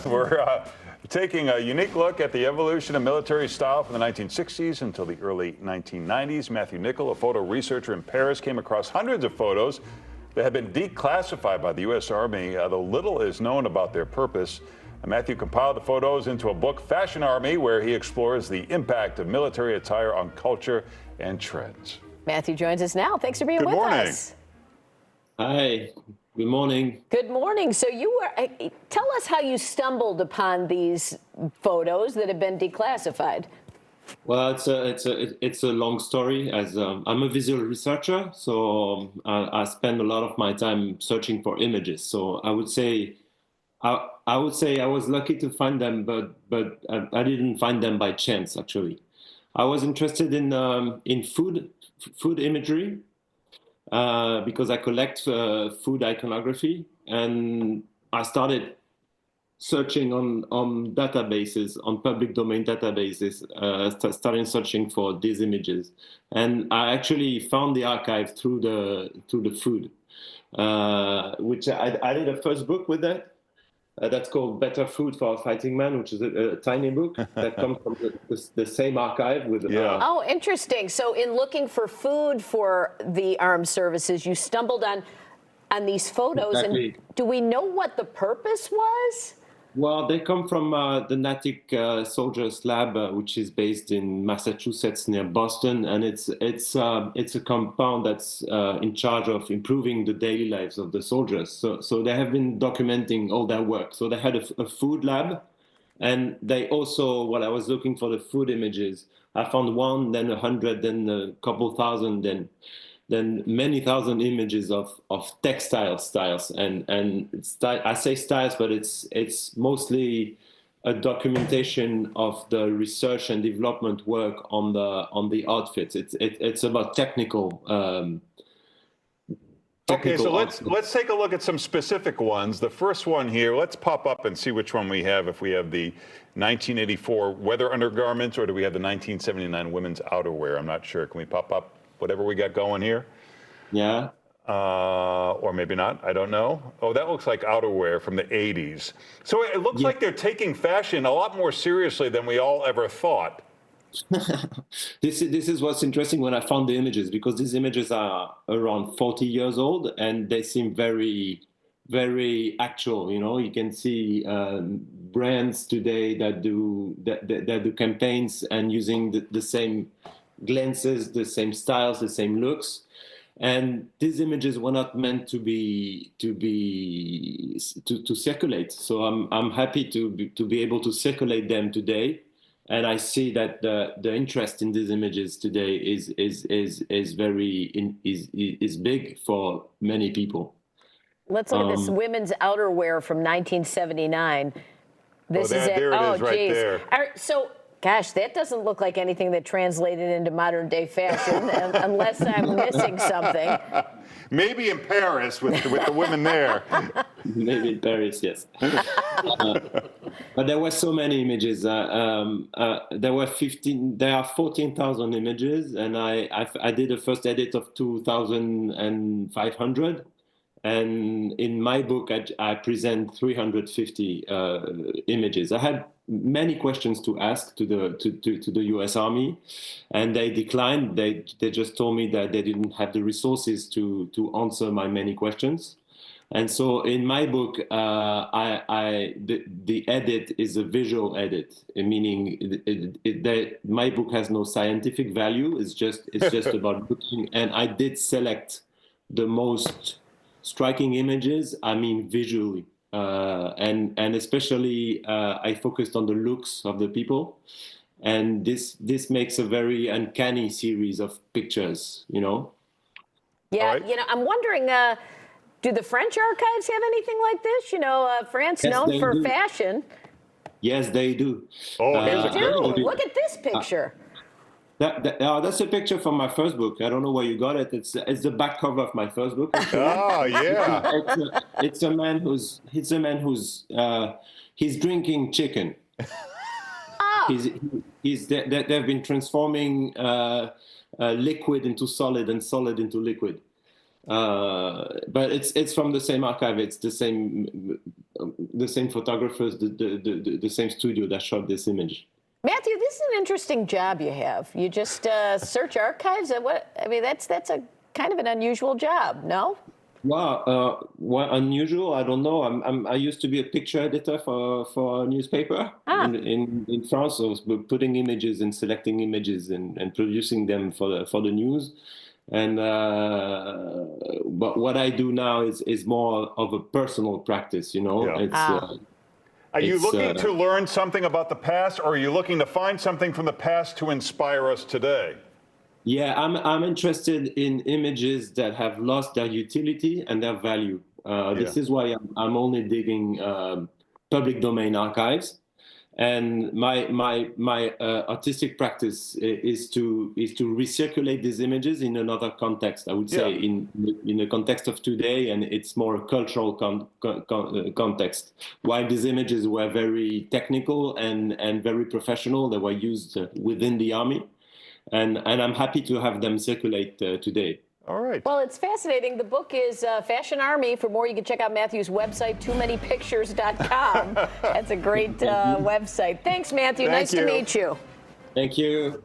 We're taking a unique look at the evolution of military style from the 1960s until the early 1990s. Matthew Nicol, a photo researcher in Paris, came across hundreds of photos that have been declassified by the U.S. Army, though little is known about their purpose. Matthew compiled the photos into a book, Fashion Army, where he explores the impact of military attire on culture and trends. Matthew joins us now. Thanks for being Good with morning. us. Hi, good morning. Good morning. So you were, tell us how you stumbled upon these photos that have been declassified. Well, it's a long story. As I'm a visual researcher, so I spend a lot of my time searching for images. So I would say I was lucky to find them, but I didn't find them by chance. Actually, I was interested in food imagery because I collect food iconography, and I started searching on databases, on public domain databases, starting searching for these images, and I actually found the archive through the food, which I did a first book with that. That's called Better Food for a Fighting Man, which is a tiny book that comes from the same archive with. Oh, interesting. So in looking for food for the armed services, you stumbled on these photos. Exactly. And do we know what the purpose was? Well, they come from the Natick Soldiers Lab, which is based in Massachusetts near Boston, and it's a compound that's in charge of improving the daily lives of the soldiers. So they have been documenting all their work. So they had a food lab, and they also, while I was looking for the food images, I found one, then 100, then a couple thousand, then many thousand images of textile styles, and I say styles, but it's mostly a documentation of the research and development work on the outfits. It's about technical. Okay, so outfits. let's take a look at some specific ones. The first one here, let's pop up and see which one we have. If we have the 1984 weather undergarments, or do we have the 1979 women's outerwear? I'm not sure. Can we pop up whatever we got going here? Yeah. Or maybe not, I don't know. Oh, that looks like outerwear from the 80s. So it looks like they're taking fashion a lot more seriously than we all ever thought. This is what's interesting when I found the images, because these images are around 40 years old and they seem very, very actual. You know, you can see brands today that do campaigns and using the same glances, the same styles, the same looks, and these images were not meant to circulate. So I'm happy to be able to circulate them today, and I see that the interest in these images today is big for many people. Let's look at this women's outerwear from 1979. This there it is right geez. there. So. Gosh, that doesn't look like anything that translated into modern day fashion, unless I'm missing something. Maybe in Paris with the women there. Maybe in Paris, yes. But there were so many images. There are 14,000 images, and I did a first edit of 2,500. And in my book, I present 350 images. I had many questions to ask to the U.S. Army, and they declined. They just told me that they didn't have the resources to answer my many questions. And so in my book, the edit is a visual edit, meaning that my book has no scientific value. It's just about looking, and I did select the most striking images, I mean visually, and especially I focused on the looks of the people, and this makes a very uncanny series of pictures, you know. Yeah, right. You know, I'm wondering, do the French archives have anything like this? You know, France Yes, known for do. fashion. Yes, they do. Oh, here's a They great do. one. Look at this picture. That's a picture from my first book. I don't know where you got it. It's the back cover of my first book. Oh, yeah. It's a man who's he's drinking chicken. They've been transforming liquid into solid and solid into liquid. But it's from the same archive. It's the same photographers, the same studio that shot this image. Matthew, this is an interesting job you have. You just search archives. That's a kind of an unusual job, no? Wow, what unusual? I don't know. I used to be a picture editor for a newspaper in France. I was putting images and selecting images and producing them for the news. And but what I do now is more of a personal practice. You know, Yeah. Are you looking to learn something about the past, or are you looking to find something from the past to inspire us today? Yeah, I'm interested in images that have lost their utility and their value. This is why I'm only digging public domain archives, and my artistic practice is to recirculate these images in another context. I would say in the context of today, and it's more cultural context. While these images were very technical and very professional, they were used within the army. And I'm happy to have them circulate today. All right. Well, it's fascinating. The book is Fashion Army. For more, you can check out Matthew's website, toomanypictures.com. That's a great website. Thanks, Matthew. Nice to meet you. Thank you.